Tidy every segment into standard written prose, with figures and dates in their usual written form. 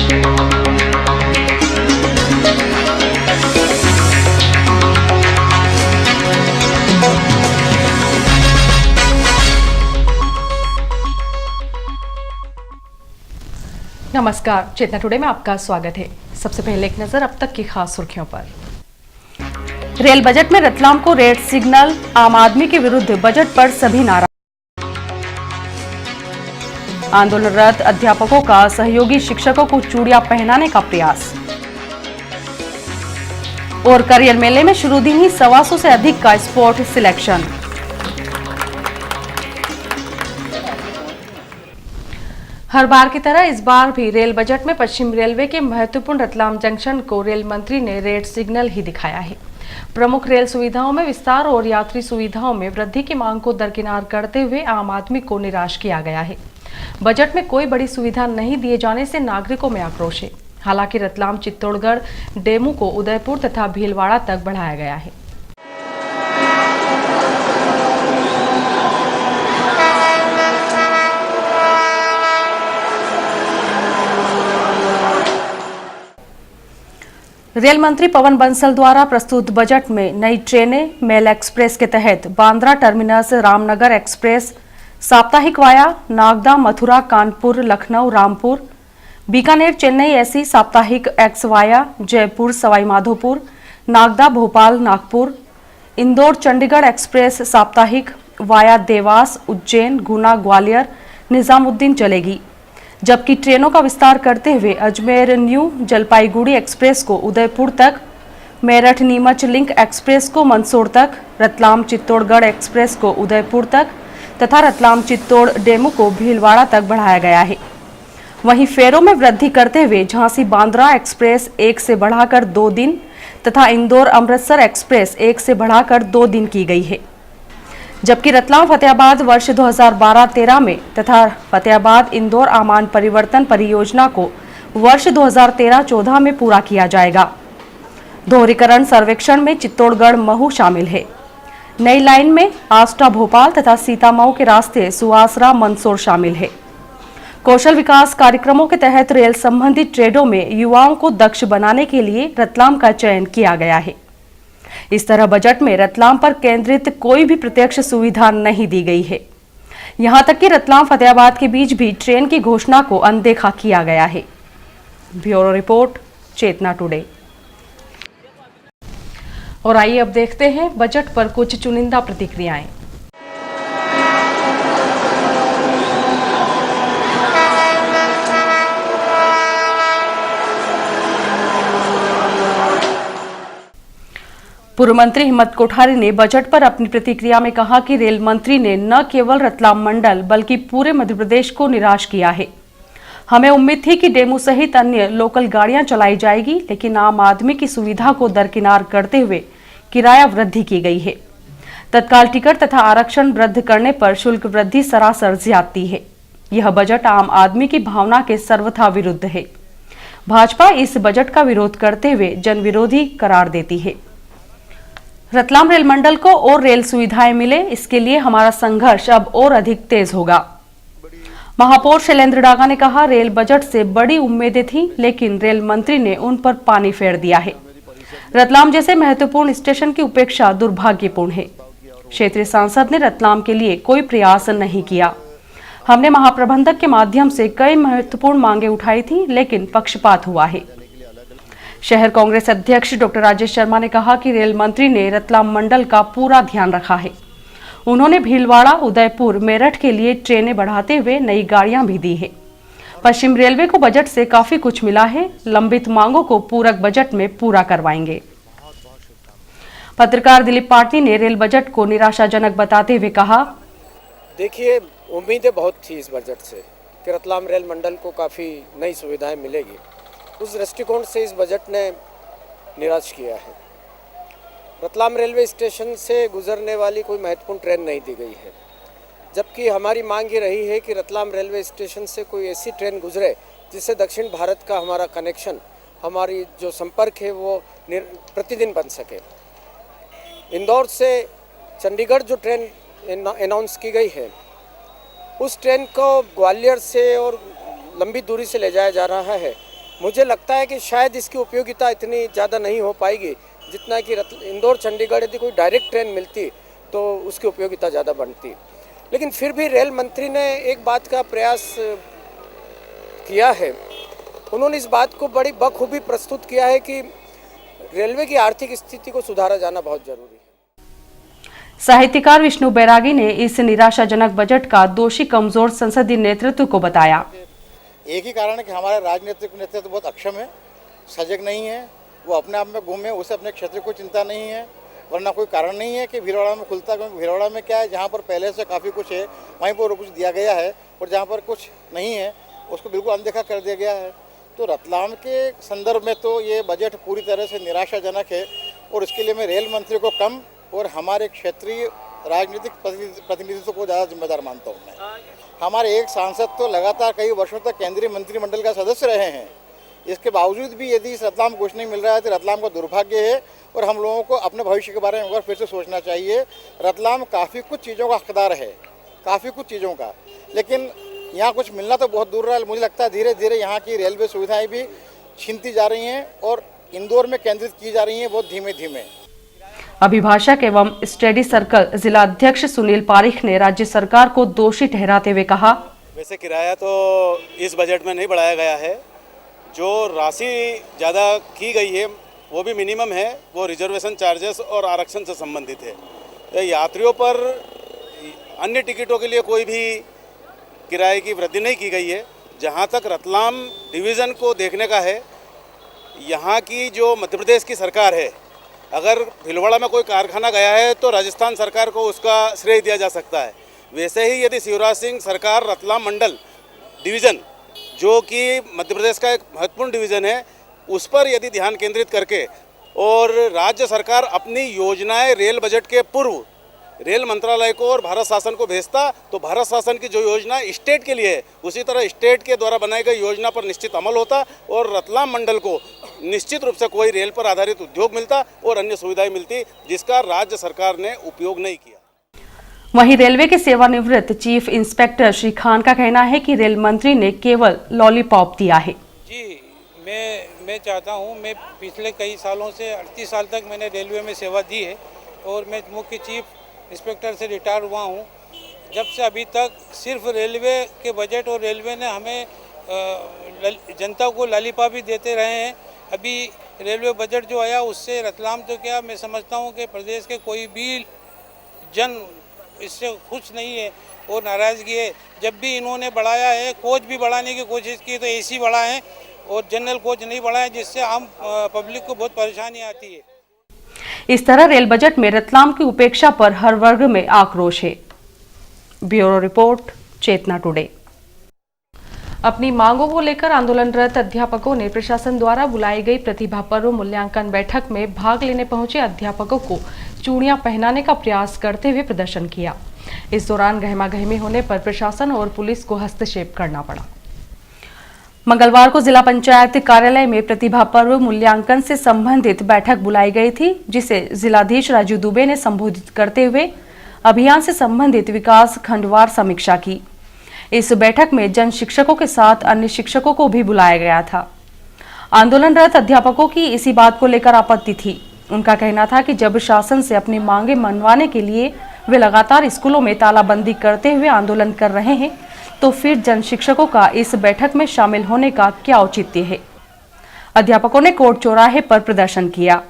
नमस्कार, चेतना टुडे में आपका स्वागत है। सबसे पहले एक नजर अब तक की खास सुर्खियों पर। रेल बजट में रतलाम को रेड सिग्नल, आम आदमी के विरुद्ध बजट पर सभी नाराज। आंदोलनरत अध्यापकों का सहयोगी शिक्षकों को चूड़ियां पहनाने का प्रयास। और करियर मेले में शुरू दिन ही 125 से अधिक का स्पोर्ट सिलेक्शन। हर बार की तरह इस बार भी रेल बजट में पश्चिम रेलवे के महत्वपूर्ण रतलाम जंक्शन को रेल मंत्री ने रेड सिग्नल ही दिखाया है। प्रमुख रेल सुविधाओं में विस्तार और यात्री सुविधाओं में वृद्धि की मांग को दरकिनार करते हुए आम आदमी को निराश किया गया है। बजट में कोई बड़ी सुविधा नहीं दिए जाने से नागरिकों में आक्रोश है। हालांकि रतलाम चित्तौड़गढ़ डेमू को उदयपुर तथा भीलवाड़ा तक बढ़ाया गया है। रेल मंत्री पवन बंसल द्वारा प्रस्तुत बजट में नई ट्रेनें, मेल एक्सप्रेस के तहत बांद्रा टर्मिनस रामनगर एक्सप्रेस, साप्ताहिक वाया नागदा मथुरा कानपुर लखनऊ रामपुर, बीकानेर चेन्नई एसी साप्ताहिक x via Jaipur Sawai Madhopur, Nagda Bhopal Nagpur, Indore Chandigarh express साप्ताहिक वाया देवास उज्जैन गुना ग्वालियर निजामुद्दीन चलेगी। जबकि ट्रेनों का विस्तार करते हुए अजमेर न्यू जलपाईगुड़ी एक्सप्रेस को उदयपुर तक, मेरठ नीमच लिंक एक्सप्रेस को मंदसौर तक, रतलाम चित्तौड़गढ़ एक्सप्रेस को उदयपुर तक तथा रतलाम चित्तौड़ डेमू को भीलवाड़ा तक बढ़ाया गया है। वहीं फेरों में वृद्धि करते हुए झांसी बांद्रा एक्सप्रेस 1 से बढ़ाकर 2 दिन तथा इंदौर अमृतसर एक्सप्रेस 1 से बढ़ाकर 2 दिन की गई है। जबकि रतलाम फतेहाबाद वर्ष 2012-13 में तथा फतेहाबाद इंदौर आमान परिवर्तन परियोजना को वर्ष 2013-14 में पूरा किया जाएगा। दोहरीकरण सर्वेक्षण में चित्तौड़गढ़ महू शामिल है। नई लाइन में आष्टा भोपाल तथा सीतामऊ के रास्ते सुवासरा मंदसौर शामिल है। कौशल विकास कार्यक्रमों के तहत रेल संबंधी ट्रेडों में युवाओं को दक्ष बनाने के लिए रतलाम का चयन किया गया है। इस तरह बजट में रतलाम पर केंद्रित कोई भी प्रत्यक्ष सुविधा नहीं दी गई है। यहां तक कि रतलाम फतेहाबाद के बीच भी ट्रेन की घोषणा को अनदेखा किया गया है। ब्यूरो रिपोर्ट, चेतना टुडे। और आइए अब देखते हैं बजट पर कुछ चुनिंदा प्रतिक्रियाएं। पूर्व मंत्री हिम्मत कोठारी ने बजट पर अपनी प्रतिक्रिया में कहा कि रेल मंत्री ने न केवल रतलाम मंडल बल्कि पूरे मध्य प्रदेश को निराश किया है। हमें उम्मीद थी कि डेमू सहित अन्य लोकल गाड़ियां चलाई जाएगी, लेकिन आम आदमी की सुविधा को दरकिनार करते हुए किराया वृद्धि की गई है। तत्काल टिकट तथा आरक्षण रद्द करने पर शुल्क वृद्धि सरासर ज्यादती है। यह बजट आम आदमी की भावना के सर्वथा विरुद्ध है। भाजपा इस बजट का विरोध करते हुए जन विरोधी करार देती है। रतलाम रेल मंडल को और रेल सुविधाएं मिले, इसके लिए हमारा संघर्ष अब और अधिक तेज होगा। महापौर शैलेंद्र डागा ने कहा, रेल बजट से बड़ी उम्मीदें थी, लेकिन रेल मंत्री ने उन पर पानी फेर दिया है। रतलाम जैसे महत्वपूर्ण स्टेशन की उपेक्षा दुर्भाग्यपूर्ण है। क्षेत्रीय सांसद ने रतलाम के लिए कोई प्रयास नहीं किया। हमने महाप्रबंधक के माध्यम से कई महत्वपूर्ण मांगे उठाई थी, लेकिन पक्षपात हुआ है। शहर कांग्रेस अध्यक्ष डॉक्टर राजेश शर्मा ने कहा कि रेल मंत्री ने रतलाम मंडल का पूरा ध्यान रखा है। उन्होंने भीलवाड़ा, उदयपुर, मेरठ के लिए ट्रेनें बढ़ाते हुए नई गाड़ियां भी दी है। पश्चिम रेलवे को बजट से काफी कुछ मिला है। लंबित मांगों को पूरक बजट में पूरा करवाएंगे। पत्रकार दिलीप पाटनी ने रेल बजट को निराशाजनक बताते हुए कहा, देखिए, उम्मीदें बहुत थी इस बजट से कि रतलाम रेल मंडल को काफ़ी नई सुविधाएं मिलेगी। उस दृष्टिकोण से इस बजट ने निराश किया है। रतलाम रेलवे स्टेशन से गुजरने वाली कोई महत्वपूर्ण ट्रेन नहीं दी गई है, जबकि हमारी मांग ये रही है कि रतलाम रेलवे स्टेशन से कोई ऐसी ट्रेन गुजरे जिससे दक्षिण भारत का हमारा कनेक्शन, हमारी जो संपर्क है वो प्रतिदिन बन सके। इंदौर से चंडीगढ़ जो ट्रेन अनाउंस की गई है, उस ट्रेन को ग्वालियर से और लंबी दूरी से ले जाया जा रहा है। मुझे लगता है कि शायद इसकी उपयोगिता इतनी ज़्यादा नहीं हो पाएगी जितना कि इंदौर चंडीगढ़ यदि कोई डायरेक्ट ट्रेन मिलती तो उसकी उपयोगिता ज़्यादा बनती। लेकिन फिर भी रेल मंत्री ने एक बात का प्रयास किया है। उन्होंने इस बात को बड़ी बखूबी प्रस्तुत किया है कि रेलवे की आर्थिक स्थिति को सुधारा जाना बहुत जरूरी है। साहित्यकार विष्णु बैरागी ने इस निराशाजनक बजट का दोषी कमजोर संसदीय नेतृत्व को बताया। एक ही कारण है कि हमारा राजनीतिक नेतृत्व बहुत अक्षम है, सजग नहीं है, वो अपने आप में घूमे, उसे अपने क्षेत्र को चिंता नहीं है, वरना कोई कारण नहीं है कि भीलवाड़ा में खुलता। क्योंकि भीलवाड़ा में क्या है, जहाँ पर पहले से काफ़ी कुछ है वहीं पर कुछ दिया गया है और जहाँ पर कुछ नहीं है उसको बिल्कुल अनदेखा कर दिया गया है। तो रतलाम के संदर्भ में तो ये बजट पूरी तरह से निराशाजनक है और इसके लिए मैं रेल मंत्री को कम और हमारे क्षेत्रीय राजनीतिक प्रतिनिधित्व को ज़्यादा जिम्मेदार मानता हूँ मैं। हमारे एक सांसद तो लगातार कई वर्षों तक केंद्रीय मंत्रिमंडल का सदस्य रहे हैं, इसके बावजूद भी यदि इस रतलाम को कुछ नहीं मिल रहा है तो रतलाम का दुर्भाग्य है और हम लोगों को अपने भविष्य के बारे में एक बार फिर से सोचना चाहिए। रतलाम काफ़ी कुछ चीज़ों का हकदार है, काफ़ी कुछ चीज़ों का, लेकिन यहाँ कुछ मिलना तो बहुत दूर रहा है। मुझे लगता है धीरे धीरे यहाँ की रेलवे सुविधाएं भी छीनती जा रही हैं और इंदौर में केंद्रित की जा रही हैं बहुत धीमे धीमे। अभिभाषक एवं स्टडी सर्कल जिला अध्यक्ष सुनील पारिख ने राज्य सरकार को दोषी ठहराते हुए कहा, वैसे किराया तो इस बजट में नहीं बढ़ाया गया है, जो राशि ज़्यादा की गई है वो भी मिनिमम है, वो रिजर्वेशन चार्जेस और आरक्षण से संबंधित है। यात्रियों पर अन्य टिकटों के लिए कोई भी किराए की वृद्धि नहीं की गई है। जहाँ तक रतलाम डिवीज़न को देखने का है, यहाँ की जो मध्य प्रदेश की सरकार है, अगर भीलवाड़ा में कोई कारखाना गया है तो राजस्थान सरकार को उसका श्रेय दिया जा सकता है। वैसे ही यदि शिवराज सिंह सरकार रतलाम मंडल डिवीज़न, जो कि मध्य प्रदेश का एक महत्वपूर्ण डिवीज़न है, उस पर यदि ध्यान केंद्रित करके और राज्य सरकार अपनी योजनाएं रेल बजट के पूर्व रेल मंत्रालय को और भारत शासन को भेजता तो भारत शासन की जो योजना स्टेट के लिए है, उसी तरह स्टेट के द्वारा बनाई गई योजना पर निश्चित अमल होता और रतलाम मंडल को निश्चित रूप से कोई रेल पर आधारित उद्योग मिलता और अन्य सुविधाएं मिलती, जिसका राज्य सरकार ने उपयोग नहीं किया। वहीं रेलवे के सेवानिवृत्त चीफ इंस्पेक्टर श्री खान का कहना है कि रेल मंत्री ने केवल लॉलीपॉप दिया है। जी, मैं चाहता हूं, मैं पिछले कई सालों से 38 साल तक मैंने रेलवे में सेवा दी है और मैं मुख्य चीफ इंस्पेक्टर से रिटायर हुआ हूं। जब से अभी तक सिर्फ रेलवे के बजट और रेलवे ने हमें जनता को लॉलीपॉप भी देते रहे हैं। अभी रेलवे बजट जो आया उससे रतलाम तो क्या, मैं समझता हूं कि प्रदेश के कोई भी जन इससे खुश नहीं है और नाराज़गी है। जब भी इन्होंने बढ़ाया है, कोच भी बढ़ाने की कोशिश की तो एसी बढ़ाएं और जनरल कोच नहीं बढ़ाएं, जिससे आम पब्लिक को बहुत परेशानी आती है। इस तरह रेल बजट में रतलाम की उपेक्षा पर हर वर्ग में आक्रोश है। ब्यूरो रिपोर्ट, चेतना टुडे। अपनी मांगों को लेकर आंदोलनरत अध्यापकों ने प्रशासन द्वारा बुलाई गई प्रतिभा पर्व मूल्यांकन बैठक में भाग लेने पहुंचे अध्यापकों को चूड़ियां पहनाने का प्रयास करते हुए प्रदर्शन किया। इस दौरान गहमागहमी होने पर प्रशासन और पुलिस को हस्तक्षेप करना पड़ा। मंगलवार को जिला पंचायत कार्यालय में प्रतिभा पर्व मूल्यांकन से संबंधित बैठक बुलाई गई थी, जिसे जिलाधीश राजू दुबे ने संबोधित करते हुए अभियान से संबंधित विकास खंडवार समीक्षा की। इस बैठक में जन शिक्षकों के साथ अन्य शिक्षकों को भी बुलाया गया था। आंदोलनरत अध्यापकों की इसी बात को लेकर आपत्ति थी। उनका कहना था कि जब शासन से अपनी मांगे मनवाने के लिए वे लगातार स्कूलों में तालाबंदी करते हुए आंदोलन कर रहे हैं, तो फिर जन शिक्षकों का इस बैठक में शामिल होने का क्या औचित्य है। अध्यापकों ने कोर्ट चौराहे पर प्रदर्शन किया।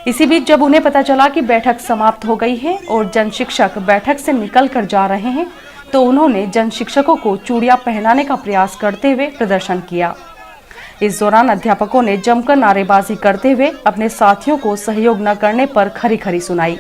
इसी बीच जब उन्हें पता चला कि बैठक समाप्त हो गई है और जन शिक्षक बैठक से निकल कर जा रहे हैं, तो उन्होंने जन शिक्षकों को चूड़ियां पहनाने का प्रयास करते हुए प्रदर्शन किया। इस दौरान अध्यापकों ने जमकर नारेबाजी करते हुए अपने साथियों को सहयोग न करने पर खरी खरी सुनाई।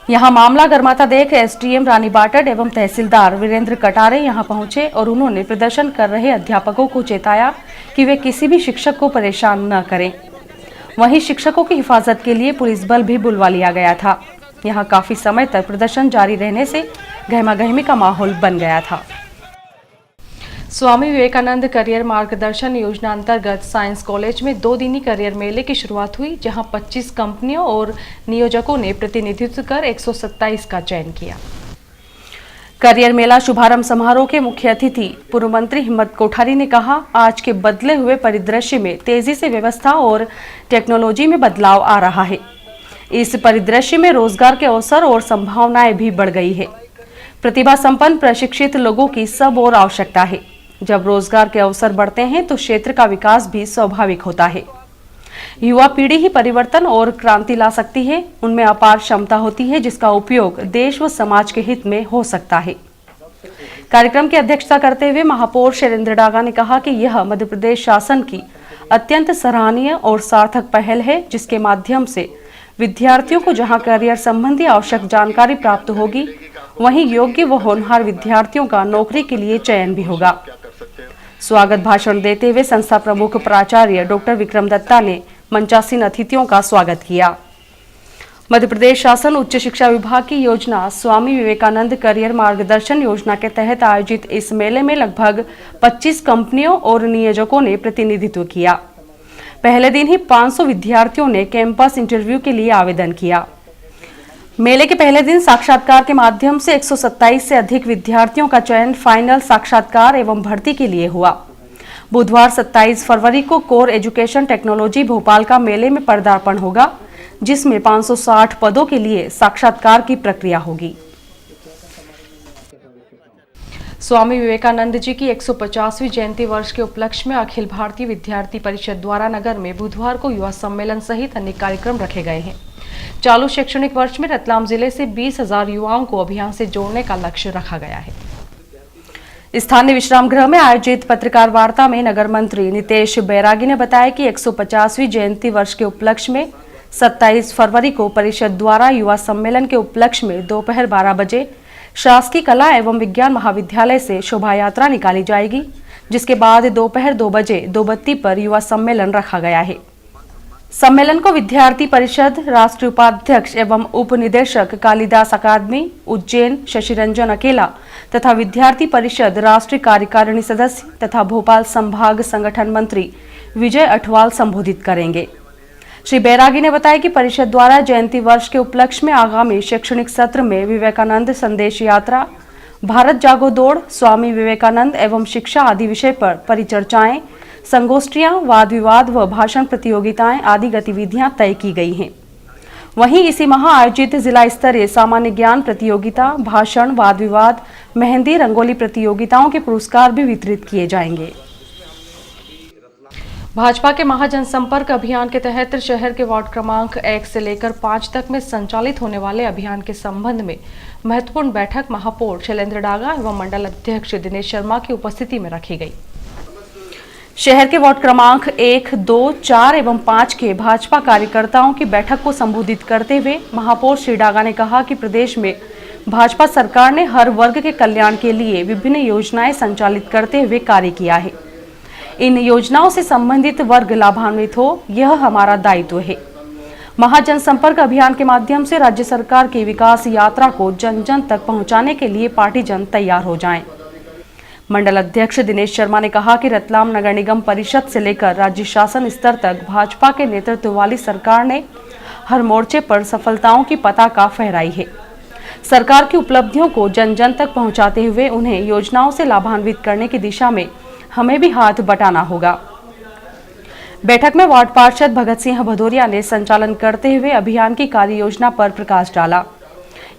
यहां मामला गर्माता देख एसडीएम रानी बाटड़ एवं तहसीलदार वीरेंद्र कटारे यहां पहुंचे और उन्होंने प्रदर्शन कर रहे अध्यापकों को चेताया कि वे किसी भी शिक्षक को परेशान न करें। वहीं शिक्षकों की हिफाजत के लिए पुलिस बल भी बुलवा लिया गया था। यहां काफी समय तक प्रदर्शन जारी रहने से गहमागहमी का माहौल बन गया था। स्वामी विवेकानंद करियर मार्गदर्शन योजना अंतर्गत साइंस कॉलेज में 2 दिनी करियर मेले की शुरुआत हुई, जहां 25 कंपनियों और नियोजकों ने प्रतिनिधित्व कर 127 का चयन किया। करियर मेला शुभारंभ समारोह के मुख्य अतिथि पूर्व मंत्री हिम्मत कोठारी ने कहा, आज के बदले हुए परिदृश्य में तेजी से व्यवस्था और टेक्नोलॉजी में बदलाव आ रहा है। इस परिदृश्य में रोजगार के अवसर और संभावनाएं भी बढ़ गई है। प्रतिभा संपन्न प्रशिक्षित लोगों की सब और आवश्यकता है। जब रोजगार के अवसर बढ़ते हैं तो क्षेत्र का विकास भी स्वाभाविक होता है। युवा पीढ़ी ही परिवर्तन और क्रांति ला सकती है। उनमें अपार क्षमता होती है, जिसका उपयोग देश व समाज के हित में हो सकता है। कार्यक्रम की अध्यक्षता करते हुए महापौर शैलेंद्र डागा ने कहा कि यह मध्य प्रदेश शासन की अत्यंत सराहनीय और सार्थक पहल है, जिसके माध्यम से विद्यार्थियों को जहां करियर संबंधी आवश्यक जानकारी प्राप्त होगी, वहीं योग्य व होनहार विद्यार्थियों का नौकरी के लिए चयन भी होगा। स्वागत भाषण देते हुए संस्था प्रमुख प्राचार्य डॉक्टर विक्रम दत्ता ने मंचासीन अतिथियों का स्वागत किया। मध्य प्रदेश शासन उच्च शिक्षा विभाग की योजना स्वामी विवेकानंद करियर मार्गदर्शन योजना के तहत आयोजित इस मेले में लगभग 25 कंपनियों और नियोजकों ने प्रतिनिधित्व किया। पहले दिन ही 500 विद्यार्थियों ने कैंपस इंटरव्यू के लिए आवेदन किया। मेले के पहले दिन साक्षात्कार के माध्यम से 127 से अधिक विद्यार्थियों का चयन फाइनल साक्षात्कार एवं भर्ती के लिए हुआ। बुधवार 27 फरवरी को कोर एजुकेशन टेक्नोलॉजी भोपाल का मेले में पदार्पण होगा, जिसमें 560 पदों के लिए साक्षात्कार की प्रक्रिया होगी। स्वामी विवेकानंद जी की 150वीं जयंती वर्ष के उपलक्ष्य में अखिल भारतीय विद्यार्थी परिषद द्वारा नगर में बुधवार को युवा सम्मेलन सहित अनेक कार्यक्रम रखे गए हैं। चालू शैक्षणिक वर्ष में रतलाम जिले से 20,000 युवाओं को अभियान से जोड़ने का लक्ष्य रखा गया है। स्थानीय विश्राम गृह में आयोजित पत्रकार वार्ता में नगर मंत्री नितेश बैरागी ने बताया कि 150वीं जयंती वर्ष के उपलक्ष्य में 27 फरवरी को परिषद द्वारा युवा सम्मेलन के उपलक्ष्य में दोपहर 12 बजे शासकीय कला एवं विज्ञान महाविद्यालय से शोभा यात्रा निकाली जाएगी, जिसके बाद दोपहर 2 बजे दोबत्ती पर युवा सम्मेलन रखा गया है। सम्मेलन को विद्यार्थी परिषद राष्ट्रीय उपाध्यक्ष एवं उप निदेशक कालिदास अकादमी उज्जैन शशिरंजन अकेला तथा विद्यार्थी परिषद राष्ट्रीय कार्यकारिणी सदस्य तथा भोपाल संभाग संगठन मंत्री विजय अठवाल संबोधित करेंगे। श्री बैरागी ने बताया कि परिषद द्वारा जयंती वर्ष के उपलक्ष्य में आगामी शैक्षणिक सत्र में विवेकानंद संदेश यात्रा, भारत जागो दौड़, स्वामी विवेकानंद एवं शिक्षा आदि विषय पर परिचर्चाएं, संगोष्ठियां, वाद विवाद व भाषण प्रतियोगिताएं आदि गतिविधियां तय की गई हैं। वहीं इसी माह आयोजित जिला स्तरीय सामान्य ज्ञान प्रतियोगिता, भाषण, वाद विवाद, मेहंदी, रंगोली प्रतियोगिताओं के पुरस्कार भी वितरित किए जाएंगे। भाजपा के महाजनसंपर्क अभियान के तहत शहर के वार्ड क्रमांक 1 से लेकर 5 तक में संचालित होने वाले अभियान के संबंध में महत्वपूर्ण बैठक महापौर शैलेंद्र डागा एवं मंडल अध्यक्ष दिनेश शर्मा की उपस्थिति में रखी गई। शहर के वार्ड क्रमांक 1, 2, 4 एवं 5 के भाजपा कार्यकर्ताओं की बैठक को संबोधित करते हुए महापौर श्री डागा ने कहा कि प्रदेश में भाजपा सरकार ने हर वर्ग के कल्याण के लिए विभिन्न योजनाएं संचालित करते हुए कार्य किया है। इन योजनाओं से संबंधित वर्ग लाभान्वित हो, यह हमारा दायित्व है। महाजनसंपर्क अभियान के माध्यम से राज्य सरकार की विकास यात्रा को जन जन तक पहुंचाने के लिए पार्टी जन तैयार हो जाएं। मंडल अध्यक्ष दिनेश शर्मा ने कहा कि रतलाम नगर निगम परिषद से लेकर राज्य शासन स्तर तक भाजपा के नेतृत्व वाली सरकार ने हर मोर्चे पर सफलताओं की पताका फहराई है। सरकार की उपलब्धियों को जन जन तक पहुंचाते हुए उन्हें योजनाओं से लाभान्वित करने की दिशा में हमें भी हाथ बटाना होगा। बैठक में वार्ड पार्षद भगत सिंह भदौरिया ने संचालन करते हुए अभियान की कार्य योजना पर प्रकाश डाला।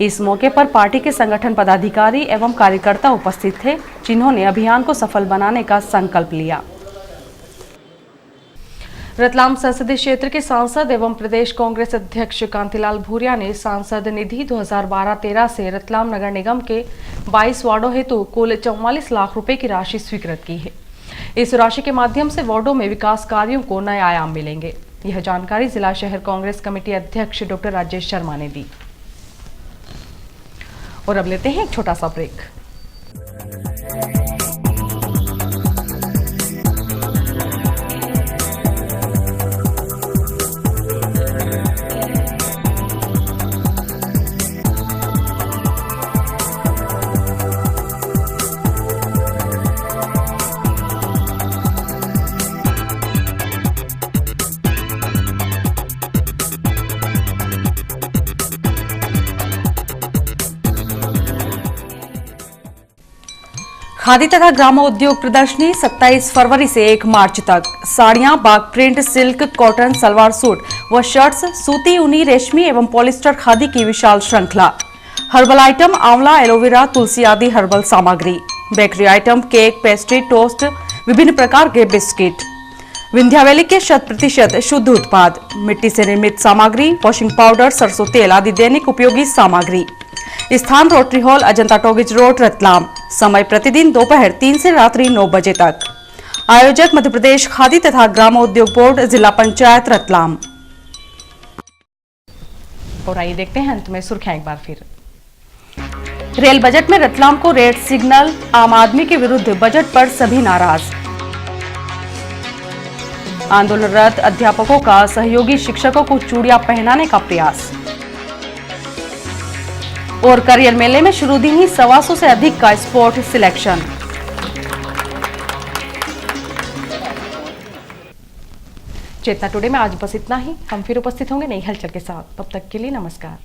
इस मौके पर पार्टी के संगठन पदाधिकारी एवं कार्यकर्ता उपस्थित थे, जिन्होंने अभियान को सफल बनाने का संकल्प लिया। रतलाम संसदीय क्षेत्र के सांसद एवं प्रदेश कांग्रेस अध्यक्ष कांतिलाल भूरिया ने सांसद निधि 2012-13 से रतलाम नगर निगम के 22 वार्डों हेतु कुल 44 लाख रुपए की राशि स्वीकृत की है। इस राशि के माध्यम से वार्डों में विकास कार्यों को नए आयाम मिलेंगे। यह जानकारी जिला शहर कांग्रेस कमेटी अध्यक्ष डॉक्टर राजेश शर्मा ने दी। और अब लेते हैं एक छोटा सा ब्रेक। खादी तथा ग्रामोद्योग प्रदर्शनी 27 फरवरी से 1 मार्च तक। साड़ियां, Bagh print, silk, cotton, salwar suit व शर्ट्स, सूती, ऊनी, रेशमी एवं पॉलिस्टर खादी की विशाल श्रृंखला। हर्बल आइटम, आंवला, एलोवेरा, तुलसी आदि हर्बल सामग्री। Bakery item, cake, pastry, toast, विभिन्न प्रकार के बिस्किट। विंध्यावैली के 100% शुद्ध उत्पाद, मिट्टी से निर्मित सामग्री, वॉशिंग पाउडर, सरसों तेल आदि दैनिक उपयोगी सामग्री। स्थान rotary hall, Ajanta talkies road, Ratlam. समय प्रतिदिन दोपहर 3 से रात्रि 9 बजे तक। आयोजक मध्य प्रदेश खादी तथा ग्रामोद्योग बोर्ड, जिला पंचायत रतलाम। और आइए देखते हैं अंत में सुर्खियां एक बार फिर। रेल बजट में रतलाम को रेड सिग्नल, आम आदमी के विरुद्ध बजट पर सभी नाराज। आंदोलनरत अध्यापकों का सहयोगी शिक्षकों को चूड़ियां पहनाने का प्रयास। और करियर मेले में शुरू दिन ही 125 से अधिक का स्पोर्ट सिलेक्शन। चेतना टुडे में आज बस इतना ही। हम फिर उपस्थित होंगे नई हलचल के साथ। तब तक के लिए नमस्कार।